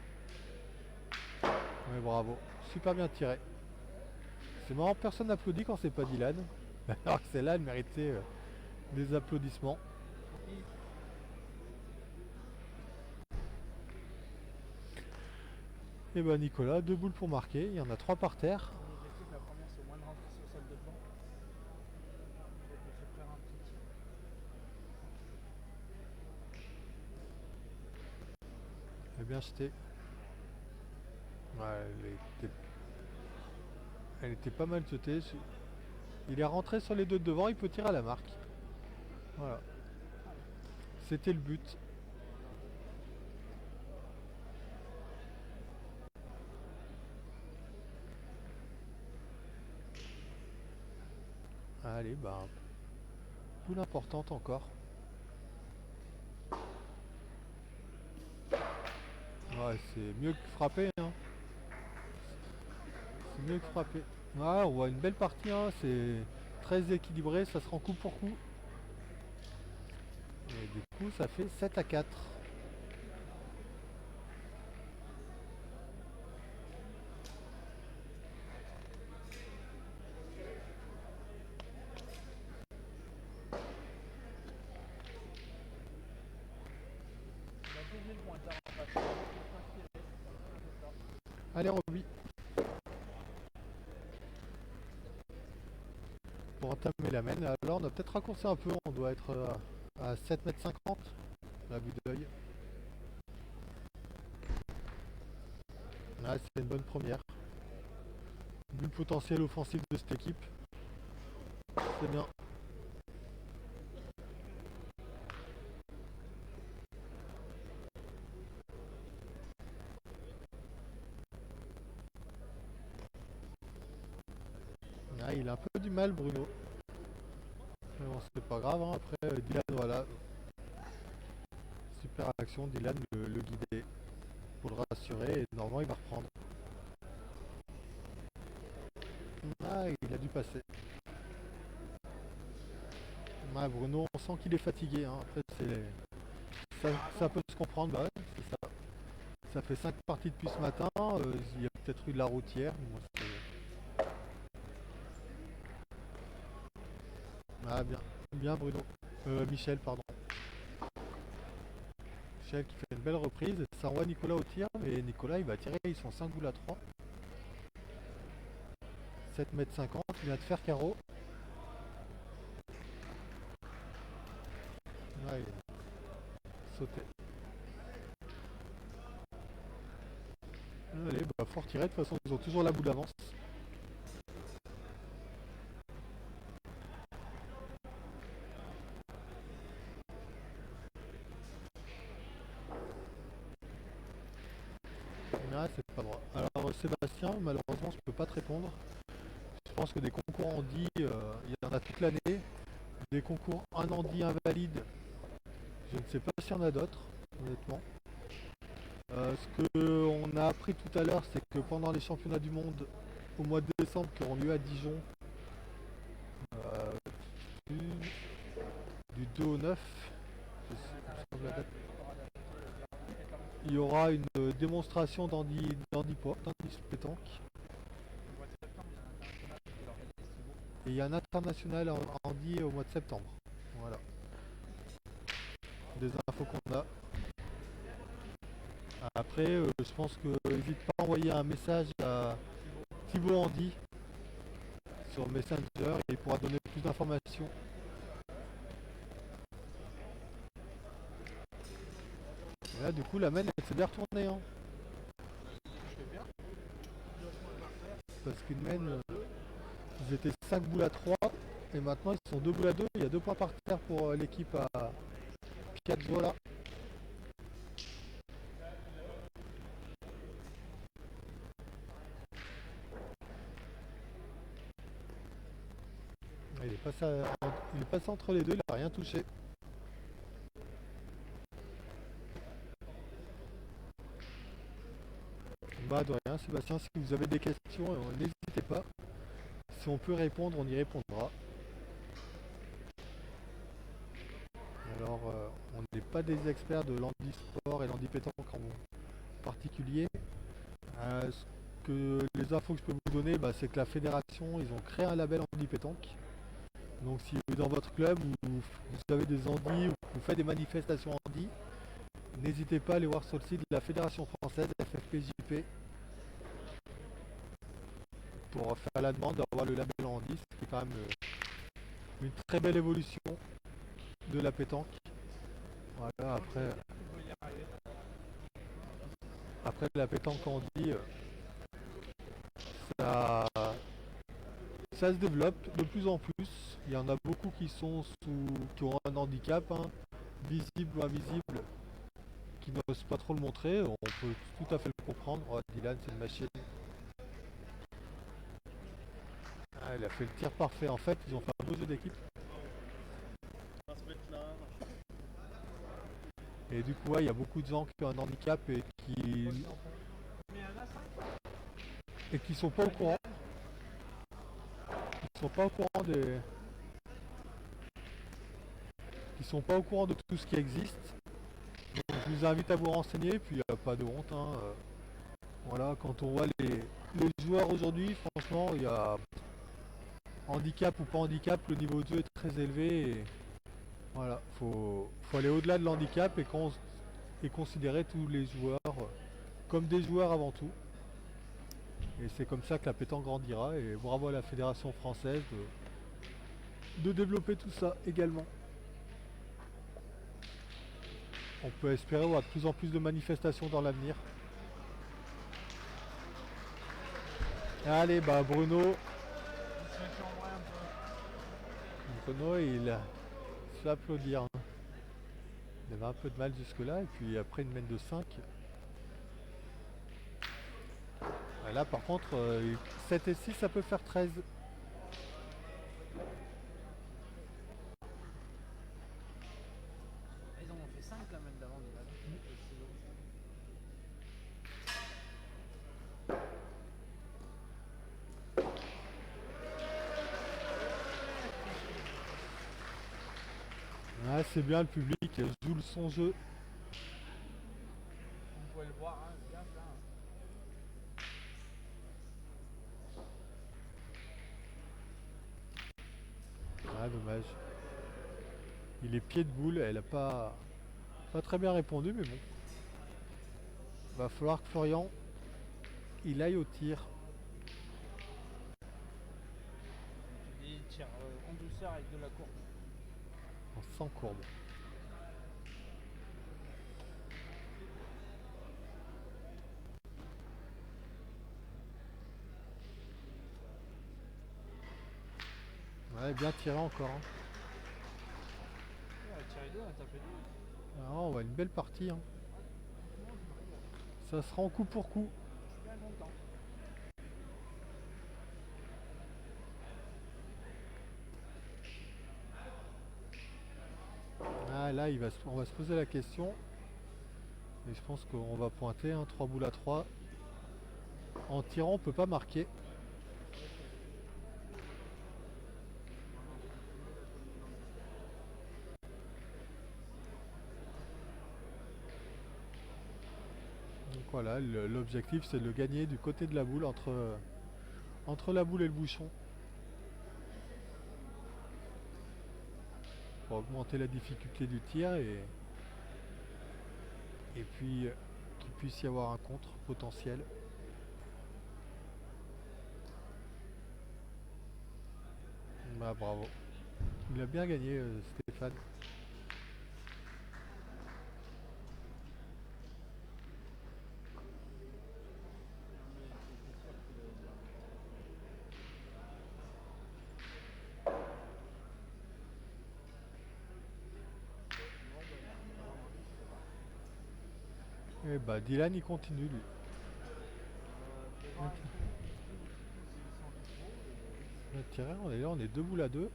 Speaker 3: Mais bravo, super bien tiré. C'est marrant, personne n'applaudit quand c'est pas Dylan. Alors que celle-là, elle méritait des applaudissements. Et ben Nicolas, 2 boules pour marquer, il y en a 3 par terre.
Speaker 2: L'objectif, la première, c'est au moins de rentrer sur celle de devant. Donc, je vais faire un petit tir.
Speaker 3: Elle est bien jetée. Ouais, elle était pas mal jetée. Il est rentré sur les deux de devant, il peut tirer à la marque. Voilà. C'était le but. Allez, bah, poule importante encore. Ouais, c'est mieux que frapper, hein. C'est mieux que frapper. Ouais, on voit une belle partie, hein. C'est très équilibré, ça se rend coup pour coup. Et du coup, ça fait 7-4.
Speaker 2: On a posé le pointeur en face. Faut pas tirer. C'est ça.
Speaker 3: Allez, Roby. Pour entamer la main, alors on a peut-être raccourci un peu, on doit être à 7,50 m à vue d'œil. Ah, c'est une bonne première. Vu le potentiel offensif de cette équipe, c'est bien. Ah, il a un peu du mal, Bruno. Mais bon, c'est pas grave, hein. Après, Dylan, voilà. Super action, Dylan le guidait pour le rassurer et normalement il va reprendre. Ah, il a dû passer. Ah, Bruno, on sent qu'il est fatigué, hein. Après, ça peut se comprendre, bah ouais, c'est ça. Ça fait 5 parties depuis ce matin, il y a peut-être eu de la routière. Moi, ah, bien, bien Bruno. Michel, pardon. Michel qui fait une belle reprise, ça envoie Nicolas au tir, mais Nicolas il va tirer, ils sont 5 boules à 3. 7,50 m, il vient de faire carreau. Ouais, il a sauté. Allez, bah faut retirer, de toute façon ils ont toujours la boule d'avance. Ah, c'est pas droit. Alors Sébastien, malheureusement je peux pas te répondre. Je pense que des concours handi, il y en a toute l'année. Des concours un handi invalide, je ne sais pas s'il y en a d'autres, honnêtement. Ce qu'on a appris tout à l'heure, c'est que pendant les championnats du monde au mois de décembre qui auront lieu à Dijon, euh, du 2 au 9, il y aura une démonstration d'handi pop, d'handi pétanque. Et il y a un international en handi au mois de septembre. Voilà. Des infos qu'on a. Après, je pense que n'hésite pas à envoyer un message à Thibaut Handi sur Messenger et il pourra donner plus d'informations. Et là, du coup, la main elle s'est bien retournée. Hein. Parce qu'une main, ils étaient 5 boules à 3 et maintenant ils sont 2 boules à 2. Il y a 2 points par terre pour l'équipe à Piazzola. Il est passé entre les deux, il n'a rien touché. Bah de rien Sébastien, si vous avez des questions, n'hésitez pas. Si on peut répondre, on y répondra. Alors on n'est pas des experts de l'handisport et l'handipétanque en particulier. les infos que je peux vous donner, c'est que la fédération, ils ont créé un label handi pétanque. Donc si dans votre club vous avez des handis ou vous faites des manifestations handi, n'hésitez pas à aller voir sur le site de la Fédération française FFPJP pour faire la demande d'avoir le label handi, ce qui est quand même une très belle évolution de la pétanque. Voilà, après la pétanque handi, ça se développe de plus en plus. Il y en a beaucoup qui ont un handicap, visible ou invisible, qui n'osent pas trop le montrer. On peut tout à fait le comprendre. Oh, Dylan, c'est une machine. Ah, il a fait le tir parfait. En fait, ils ont fait un beau jeu d'équipe. Et du coup, il y a beaucoup de gens qui ont un handicap et qui sont pas au courant. Ils sont pas au courant sont pas au courant de tout ce qui existe. Donc, je vous invite à vous renseigner, puis il n'y a pas de honte. Voilà, quand on voit les joueurs aujourd'hui, franchement, il y a handicap ou pas handicap, le niveau de jeu est très élevé. Et voilà, faut aller au-delà de l'handicap et considérer tous les joueurs comme des joueurs avant tout. Et c'est comme ça que la pétanque grandira. Et bravo à la Fédération française de développer tout ça également. On peut espérer avoir de plus en plus de manifestations dans l'avenir. Allez, Bruno, il se fait applaudir. Il avait un peu de mal jusque-là, et puis après une mène de 5. Là, par contre, 7 et 6, ça peut faire 13.
Speaker 1: Ils en ont fait 5 la mène d'avant,
Speaker 3: Ah, c'est bien, le public joue son jeu.
Speaker 2: Vous pouvez le voir, le gars, là.
Speaker 3: Ah, dommage. Il est pied de boule, elle a pas très bien répondu, mais bon. Va falloir que Florian il aille au tir.
Speaker 2: Il tire en douceur avec de la courbe.
Speaker 3: Sans courbe. Ouais, bien tiré encore.
Speaker 2: Elle a tiré 2, elle a tapé 2.
Speaker 3: On voit une belle partie. Ça sera en coup pour coup.
Speaker 2: Je suis bien content.
Speaker 3: Là, on va se poser la question. Mais je pense qu'on va pointer 3 boules à 3. En tirant, on peut pas marquer. Donc voilà, l'objectif c'est de le gagner du côté de la boule, entre la boule et le bouchon. Pour augmenter la difficulté du tir et puis qu'il puisse y avoir un contre potentiel. Bravo. Il a bien gagné, Stéphane. Et Dylan il continue lui. On est 2 boules à 2.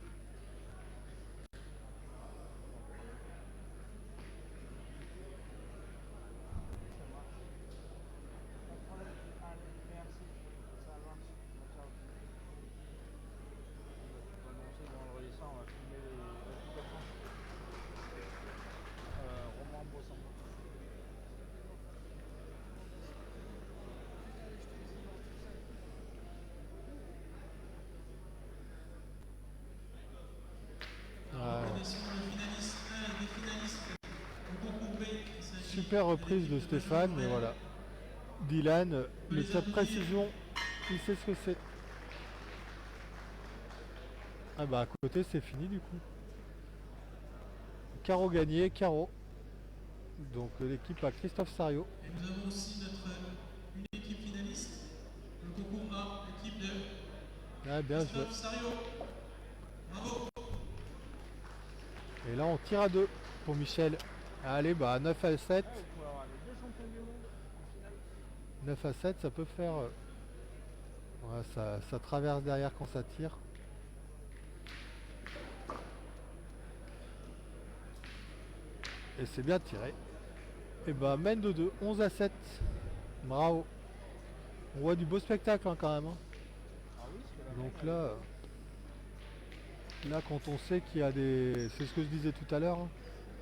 Speaker 3: super reprise de Stéphane, mais voilà. Dylan, le top précision, il sait ce que c'est. Ah bah à côté c'est fini du coup. Carreau gagné, carreau. Donc l'équipe à Christophe Sario.
Speaker 4: Et nous avons aussi une équipe finaliste, le concours A, l'équipe de
Speaker 3: Ah, bien joué.
Speaker 4: Christophe Sario. Bravo.
Speaker 3: Et là on tire à 2 pour Michel. Allez, bah 9 à 7.
Speaker 2: Ouais, vous pouvez avoir les deux champions du monde en finale.
Speaker 3: 9 à 7, ça peut faire... ouais, ça traverse derrière quand ça tire. Et c'est bien tiré. Et bah mène de 2, 11 à 7. Bravo. On voit du beau spectacle hein, quand même. Hein.
Speaker 2: Ah oui, parce que la
Speaker 3: Donc
Speaker 2: main,
Speaker 3: là quand on sait qu'il y a des... C'est ce que je disais tout à l'heure. Hein.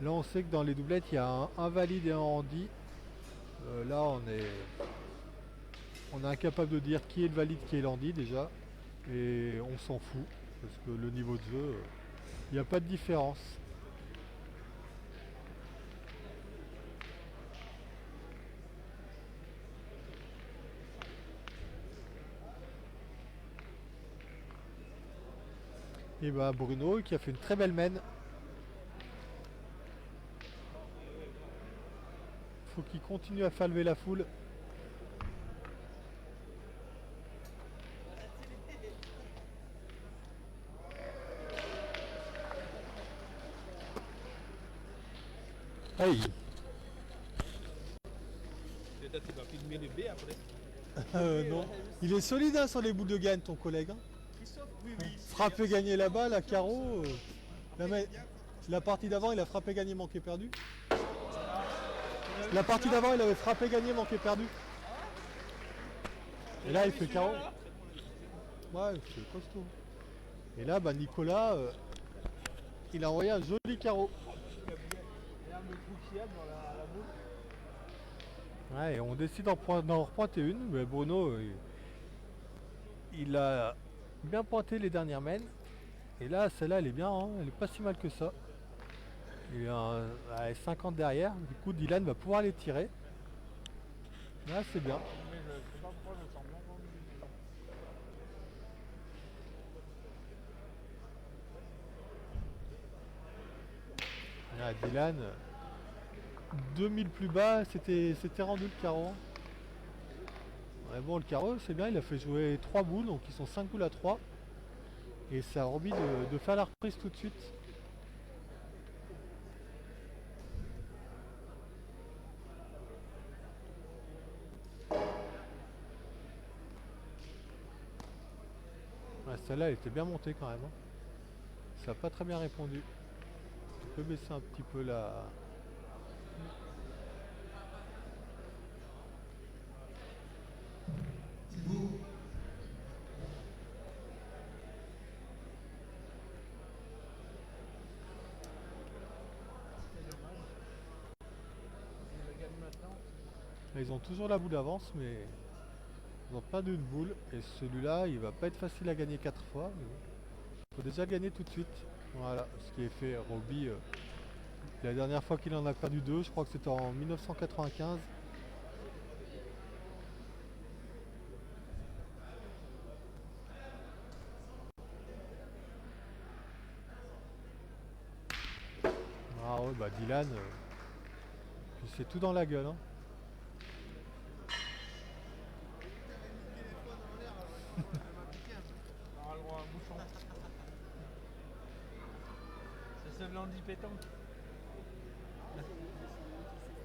Speaker 3: Là on sait que dans les doublettes il y a un valide et un handi. Là on est incapable de dire qui est le valide, qui est l'handi déjà. Et on s'en fout. Parce que le niveau de jeu, il n'y a pas de différence. Et bah Bruno qui a fait une très belle mène. Faut qu'il continue à faire lever la foule. Hey.
Speaker 4: Peut-être qu'il va filmer le B après.
Speaker 3: Non. Il est solide hein, sur les boules de gagne ton collègue. Hein.
Speaker 4: Christophe, oui.
Speaker 3: Frappé gagné là-bas, la carreau. La partie d'avant il a frappé gagné manqué perdu. La partie d'avant il avait frappé gagné manqué perdu. Et là il fait carreau. Ouais c'est costaud. Et là bah Nicolas il a envoyé un joli carreau.
Speaker 2: regarde le trou qu'il y a dans la boule.
Speaker 3: Ouais et on décide d'en repointer une, mais Bruno il a bien pointé les dernières mènes. Et là celle-là elle est bien, hein, elle est pas si mal que ça. Il y a 50 derrière, du coup Dylan va pouvoir les tirer. Là c'est bien.
Speaker 2: Mais je sais pas pourquoi je me sens bien vendu.
Speaker 3: Ah, Dylan, 2000 plus bas, c'était rendu le carreau. Ouais, bon, le carreau, c'est bien, il a fait jouer 3 boules, donc ils sont 5 boules à 3. Et ça a envie de faire la reprise tout de suite. Ouais, celle-là, elle était bien montée quand même. Hein. Ça n'a pas très bien répondu. Tu peux baisser un petit peu la...
Speaker 2: Il le gagne maintenant.
Speaker 3: Là, ils ont toujours la boule d'avance, mais ils ont perdu une boule. Et celui-là, il va pas être facile à gagner 4 fois. Il faut déjà le gagner tout de suite. Voilà, ce qui est fait. Roby, la dernière fois qu'il en a perdu 2, je crois que c'était en 1995. Ah ouais, bah Dylan, puis c'est tout dans la gueule. Hein.
Speaker 2: On aura le droit à un bouchon. C'est ce lundi pétanque.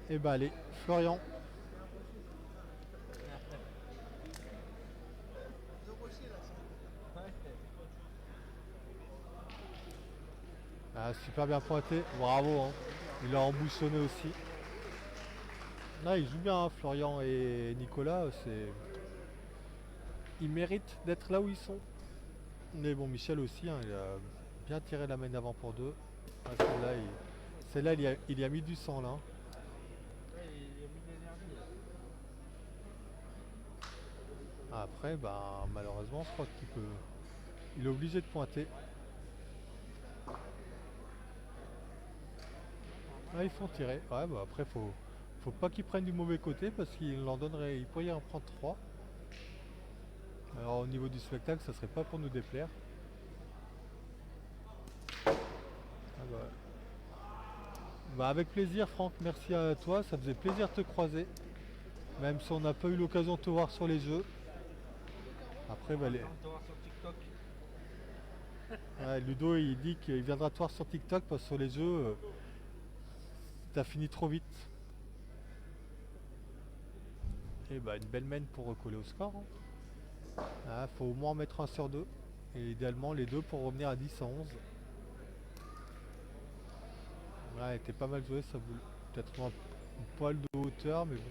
Speaker 3: Et bah allez, Florian. Ah, super bien pointé, bravo. Hein. Il a embouchonné aussi. Là, il joue bien, hein, Florian et Nicolas. Ils méritent d'être là où ils sont. Mais bon, Michel aussi, hein, il a bien tiré la main d'avant pour 2. Ah, celle-là, il y a mis du sang là. Hein.
Speaker 2: Ouais, il a mis de l'énergie.
Speaker 3: Après, bah, malheureusement, je crois il est obligé de pointer. Ah, ils font tirer. Ouais, bah après, faut Faut pas qu'il prenne du mauvais côté parce qu'il en donnerait. Il pourrait y en prendre 3. Alors au niveau du spectacle, ça serait pas pour nous déplaire. Ah bah, avec plaisir Franck, merci à toi, ça faisait plaisir de te croiser. Même si on n'a pas eu l'occasion de te voir sur les jeux. Après bah,
Speaker 2: On va te voir sur TikTok.
Speaker 3: Ludo il dit qu'il viendra te voir sur TikTok parce que sur les jeux, t'as fini trop vite. Et bah une belle main pour recoller au score. Hein. Ah, faut au moins en mettre un sur 2. Et idéalement les deux pour revenir à 10 à 11. Ouais, était pas mal joué, ça voulait peut-être un poil de hauteur, mais bon.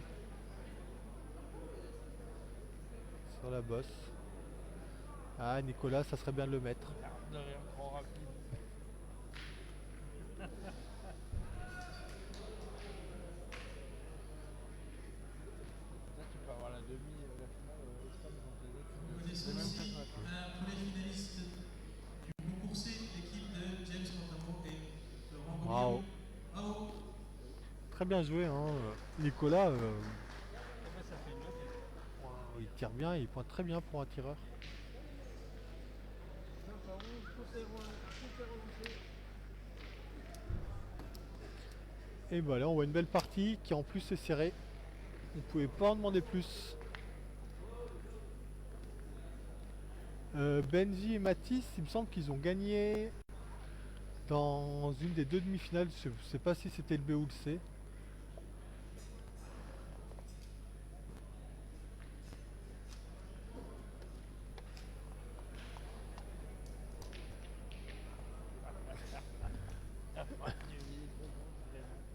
Speaker 3: Sur la bosse. Ah, Nicolas, ça serait bien de le mettre.
Speaker 2: De rire trop rapide. Ça, tu peux avoir la demi, la finale au stade contre les autres.
Speaker 4: Nous connaissons aussi pour les finalistes du concours C, l'équipe de James Montamo et Laurent Gomillon. Bravo.
Speaker 3: Très bien joué, hein. Nicolas,
Speaker 2: Ça fait une note.
Speaker 3: il tire bien, il pointe très bien pour un tireur. Et voilà, on voit une belle partie qui en plus est serrée. On pouvait pas en demander plus. Benji et Mathis, il me semble qu'ils ont gagné dans une des deux demi-finales. Je sais pas si c'était le B ou le C.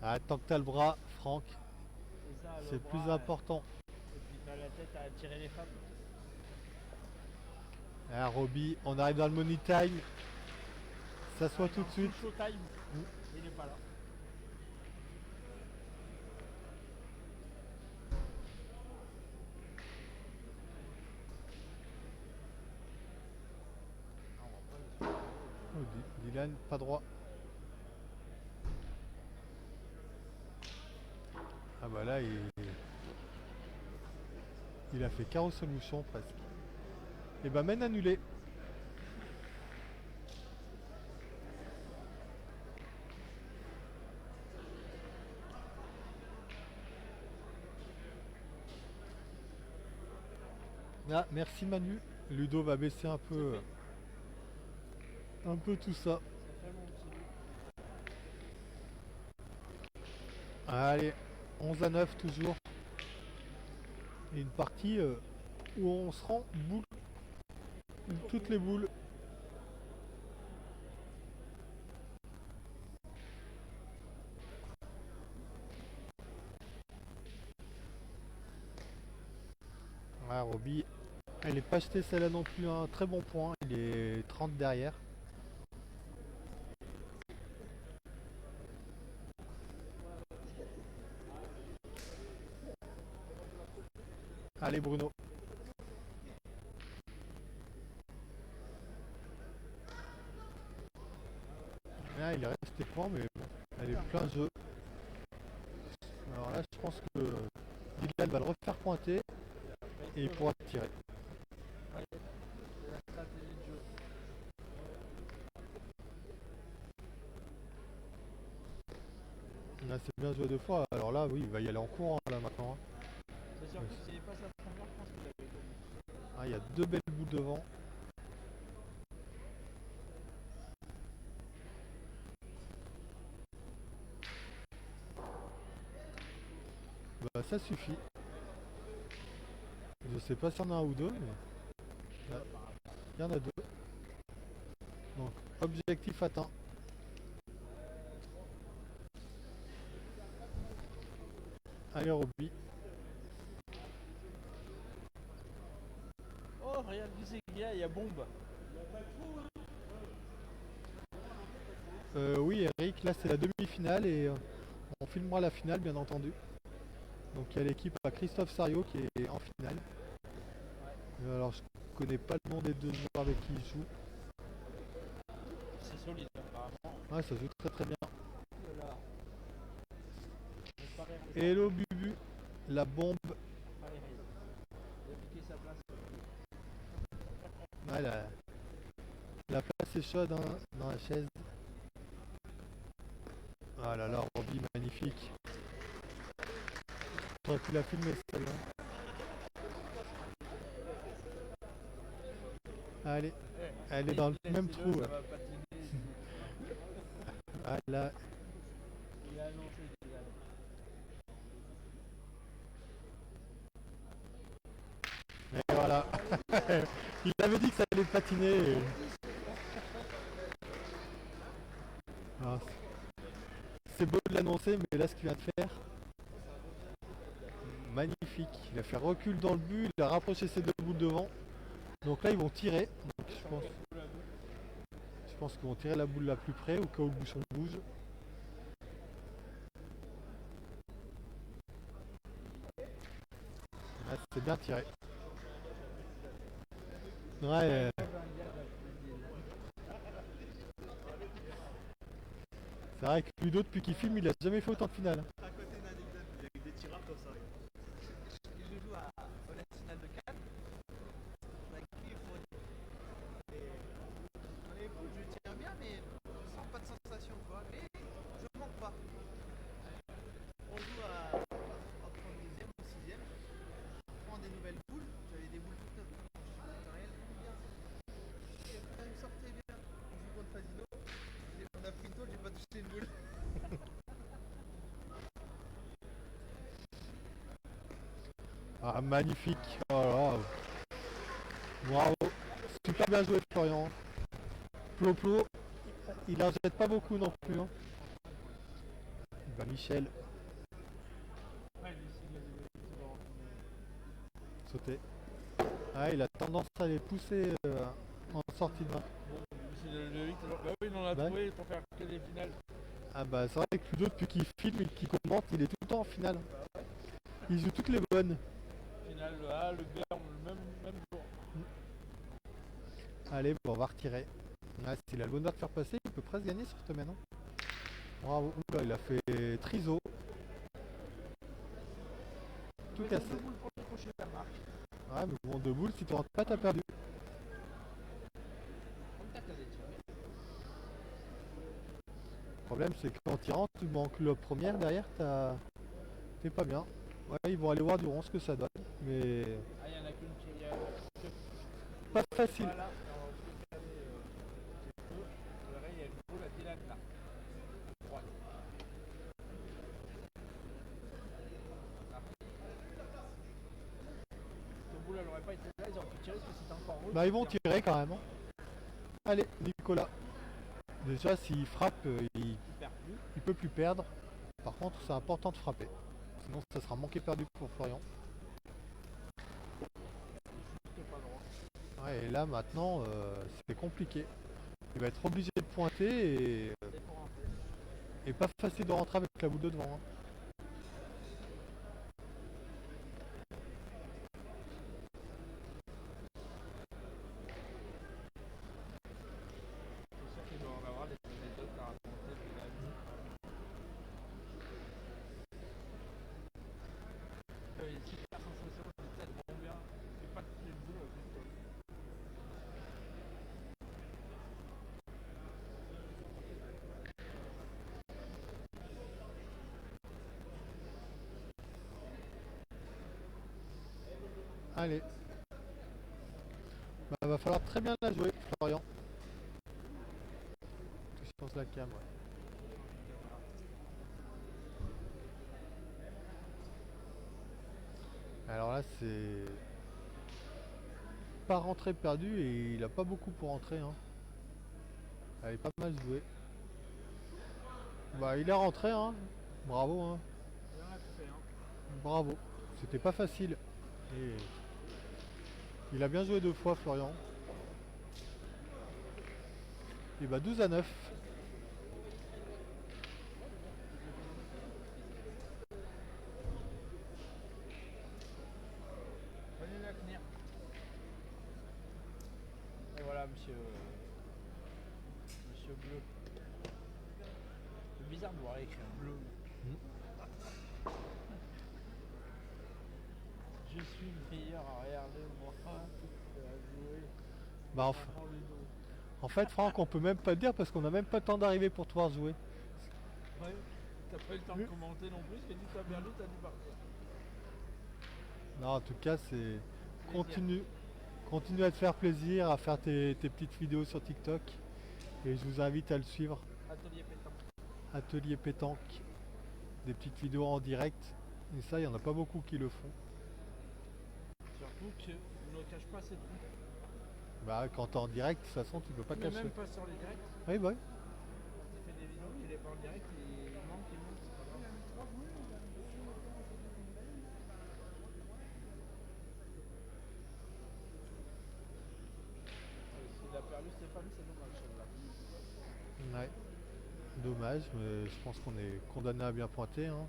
Speaker 3: Ah, tant que t'as le bras, Franck, c'est le plus important.
Speaker 2: Et puis t'as la tête à attirer les femmes.
Speaker 3: Ah, Roby, on arrive dans le money time. S'assoit tout de suite.
Speaker 2: Showtime. Il est pas là.
Speaker 3: Oh, Dylan, pas droit. Ah bah là, il a fait carreau solution presque. Et bah mène annulé. Ah, merci Manu. Ludo va baisser un peu tout ça. Allez, 11 à 9 toujours. Et une partie où on se rend boule. Toutes les boules. Ah, Roby, elle n'est pas achetée celle-là non plus, un très bon point. Il est 30 derrière. Allez Bruno. Ah, il est resté point, mais bon, elle est plein jeu. Alors là, je pense que Dylan va le refaire pointer et il pourra tirer.
Speaker 2: C'est la stratégie de jeu.
Speaker 3: Là, c'est bien joué deux fois. Alors là, oui, il va y aller en courant là maintenant. Hein.
Speaker 2: C'est sûr que s'il n'est pas sa première, je pense qu'il avait gagné.
Speaker 3: Ah, il y a deux belles boules devant. Bah, ça suffit. Je sais pas si on a un ou deux, mais il y en a deux. Donc, objectif atteint. Allez, Roby.
Speaker 2: Oh, regarde qui c'est qu'il y a, il y a bombe.
Speaker 3: Oui, Eric, là c'est la demi-finale et on filmera la finale, bien entendu. Donc il y a l'équipe à Christophe Sario qui est en finale. Alors je connais pas le nom des deux joueurs avec qui il joue.
Speaker 2: C'est solide, apparemment.
Speaker 3: Ouais, ça joue très très bien.
Speaker 2: Voilà.
Speaker 3: Hello, la bombe.
Speaker 2: Allez, il a piqué sa place.
Speaker 3: Ouais, la place est chaude hein, dans la chaise. Ah là là, Robbie, magnifique. J'aurais pu la filmer celle-là. Allez, elle est dans le même trou.
Speaker 2: Ça
Speaker 3: Ouais.
Speaker 2: va patiner.
Speaker 3: Ah là,
Speaker 2: Il a annoncé déjà.
Speaker 3: et voilà. Il avait dit que ça allait patiner. Ah, c'est beau de l'annoncer, mais là ce qu'il vient de faire, magnifique. Il a fait recul dans le but, il a rapproché ses deux boules devant. Donc là ils vont tirer. Donc, je pense qu'ils vont tirer la boule la plus près au cas où le bouchon bouge. Ah, c'est bien tiré. Ouais. C'est vrai que Ludo depuis qu'il filme, il a jamais fait autant de finale.
Speaker 5: À côté d'une anecdote, il y a des tireurs comme ça. Je joue à la finale de Cannes. On a écrit et dans les boules, je tire bien, mais je sens pas de sensation, quoi. Mais je manque pas. On joue entre le deuxième ou le sixième. On prend des nouvelles boules. J'avais des boules toutes neuves. Réellement bien. Ça me sortait bien. On joue contre Fasino. On a pris une tôle, j'ai pas touché une boule.
Speaker 3: Ah magnifique. Oh là là. Bravo. Super bien joué Florian. Plo, il en jette pas beaucoup non plus. Hein. Bah, Michel,
Speaker 2: Ouais, lui, s'il a des bon.
Speaker 3: sauter. Ah, il a tendance à les pousser en sortie de main.
Speaker 2: C'est le 8. Bah oui, il en a
Speaker 3: Ouais.
Speaker 2: trouvé pour faire que des finales.
Speaker 3: Ah bah c'est vrai que Ludo depuis qu'il filme et qu'il commente, il est tout le temps en finale. Il joue toutes les bonnes.
Speaker 2: Finale, le A, le B, le même jour.
Speaker 3: Allez, bon, on va retirer. Ah, s'il a le bonheur de faire passer, il peut presque gagner sur cette semaine. Hein. Bravo. Oula, il a fait triso. Tout cassé. Ouais, mais bon, deux boules, si tu rentres pas, t'as perdu. Le problème, c'est que quand tu rentres, tu manques la première, derrière, t'es pas bien. Ouais, ils vont aller voir du rond ce que ça donne, mais
Speaker 2: Ah, il y en a qu'une qui est.
Speaker 3: pas facile.
Speaker 2: Voilà, alors on peut regarder un petit peu. Vous verrez, il y a une boule à Dylan là. À droite. Là. Cette boule, elle aurait pas été là, ils auraient pu tirer parce que c'était encore rouge.
Speaker 3: Bah, ils vont tirer quand même. Hein. Allez, Nicolas. Déjà, s'il frappe,
Speaker 2: Il perd plus.
Speaker 3: il peut plus perdre. Par contre, c'est important de frapper. Sinon, ça sera manqué perdu pour Florian.
Speaker 2: Juste pas droit.
Speaker 3: Ouais, et là, maintenant, c'est compliqué. Il va être obligé de pointer
Speaker 2: C'est pour rentrer.
Speaker 3: et pas facile de rentrer avec la boule de devant. Hein.
Speaker 2: C'est sûr qu'il doit en avoir des anecdotes à raconter de la vie. Super sensation, c'est tellement bien. C'est pas toutes les boules avec une tôle.
Speaker 3: Allez. Bah, va falloir très bien la jouer, Florian. Je pense la cam, ouais. Alors là, c'est pas rentré perdu et il a pas beaucoup pour rentrer. Hein. Elle est pas mal jouée. Bah, il est rentré, hein. Bravo, hein.
Speaker 2: Il en a tout fait, hein.
Speaker 3: Bravo. C'était pas facile. Et il a bien joué deux fois, Florian. Et bah 12-9.
Speaker 2: Venez la tenir. Et voilà, monsieur Bleu. C'est bizarre de voir écrire bleu. Je suis meilleur à regarder moi que à jouer.
Speaker 3: Bah,
Speaker 2: Franchement, Ludo.
Speaker 3: en fait, Franck, on peut même pas le dire parce qu'on n'a même pas le temps d'arriver pour pouvoir jouer.
Speaker 2: Ouais, t'as pas eu le temps de commenter non plus, parce que tu as perdu, t'as dû partir.
Speaker 3: Non, en tout cas, c'est continue à te faire plaisir, à faire tes petites vidéos sur TikTok. Et je vous invite à le suivre.
Speaker 2: Atelier pétanque.
Speaker 3: Atelier pétanque, des petites vidéos en direct. Et ça, il n'y en a pas beaucoup qui le font.
Speaker 2: Surtout que ne cache pas ses trous.
Speaker 3: Bah, quand t'es en direct, de toute façon, tu peux pas
Speaker 2: Mais
Speaker 3: cacher.
Speaker 2: même pas sur les directs.
Speaker 3: Oui, bah oui.
Speaker 2: Il fait des vidéos, il est pas en direct, il manque, c'est pas grave. S'il a perdu Stéphane, c'est dommage celle-là.
Speaker 3: Ouais. Dommage, mais je pense qu'on est condamné à bien pointer. Hein.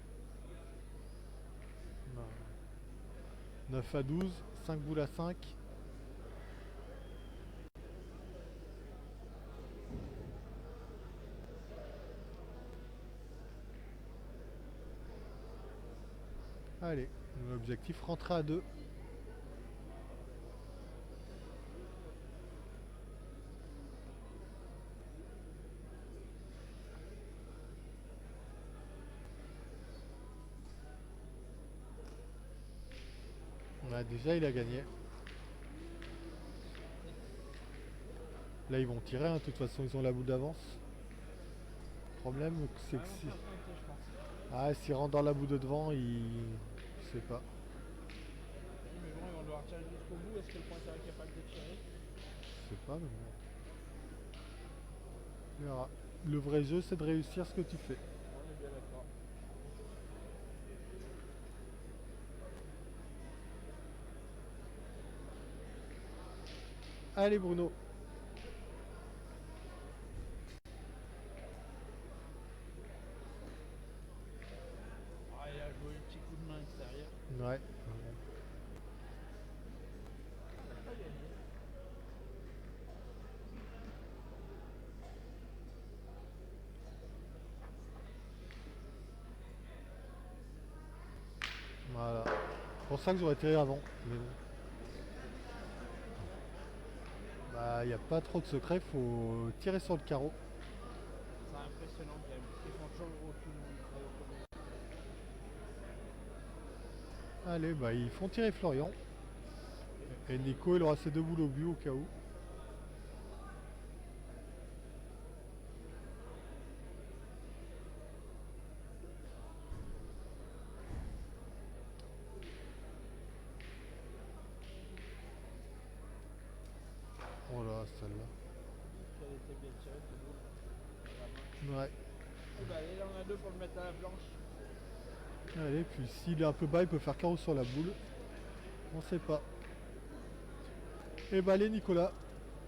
Speaker 3: 9 à 12, 5 boules à 5. Allez, l'objectif rentrer à 2. Ouais, déjà il a gagné. Là ils vont tirer, hein. De toute façon ils ont la boule d'avance. Le problème c'est que si... s'ils rentrent dans la boule de devant, je sais pas.
Speaker 2: Oui, mais bon, ils vont devoir tirer jusqu'au bout. Est-ce que le pointeur est capable de tirer?
Speaker 3: Je sais pas, mais bon. On verra. Le vrai jeu c'est de réussir ce que tu fais.
Speaker 2: On est bien d'accord.
Speaker 3: Allez Bruno.
Speaker 2: Ah, il a joué un petit coup de main extérieur.
Speaker 3: Ouais. Voilà. C'est pour ça que j'aurais tiré avant. Mais bon. Bah, il n'y a pas trop de secret, faut tirer sur le carreau.
Speaker 2: C'est impressionnant quand même. Ils font toujours le retour.
Speaker 3: Allez, bah ils font tirer Florian. Et Nico, il aura ses 2 boules au but au cas où. Oh là, celle-là.
Speaker 2: Elle était bien tirée, tout le monde.
Speaker 3: Ouais.
Speaker 2: Bah, allez, là on a 2 pour le mettre à la planche.
Speaker 3: Allez, puis s'il est un peu bas, il peut faire carreau sur la boule. On sait pas. Et bah allez Nicolas,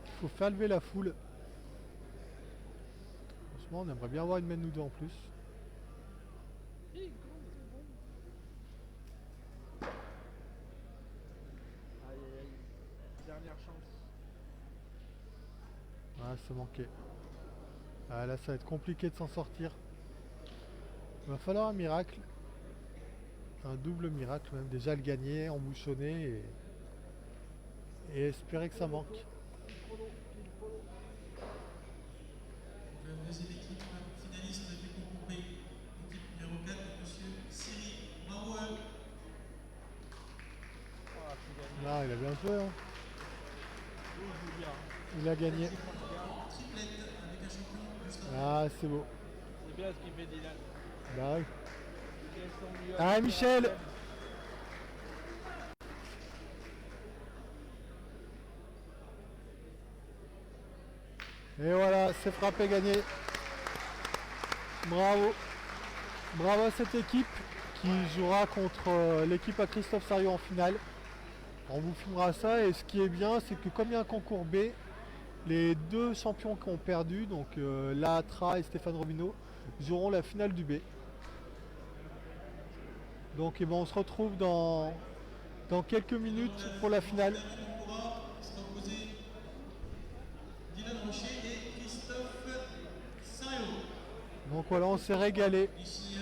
Speaker 3: il faut faire lever la foule. Franchement, on aimerait bien avoir une main nous deux en plus.
Speaker 2: Aïe aïe aïe. Dernière chance.
Speaker 3: Ah, ça manquait. Ah, là, ça va être compliqué de s'en sortir. Il va falloir un miracle. Un double miracle même. Déjà le gagner, embouchonner et espérer que ça manque.
Speaker 4: La deuxième équipe finaliste du concours B, l'équipe numéro 4, monsieur Siri. Bravo à eux.
Speaker 2: Ah, c'est gagné.
Speaker 3: Là, il a bien joué. Hein.
Speaker 2: Oui, je veux bien.
Speaker 3: Il a gagné.
Speaker 4: Triplette avec un champion juste après.
Speaker 3: Ah, c'est beau.
Speaker 2: C'est bien ce qu'il fait Dylan.
Speaker 3: Bah oui.
Speaker 2: Il laisse son milieu
Speaker 3: Ah,
Speaker 2: à
Speaker 3: Michel.
Speaker 2: Dylan.
Speaker 3: Et voilà, c'est frappé gagné. Bravo. Bravo à cette équipe qui jouera contre l'équipe à Christophe Sariou en finale. On vous filmera ça et ce qui est bien, c'est que comme il y a un concours B, les 2 champions qui ont perdu, donc Latra et Stéphane Robineau, joueront la finale du B. Donc eh ben, on se retrouve dans quelques minutes pour la finale.
Speaker 4: Sera opposé Dylan Rocher et Christophe Sario.
Speaker 3: Donc voilà, on s'est régalé.
Speaker 4: Ici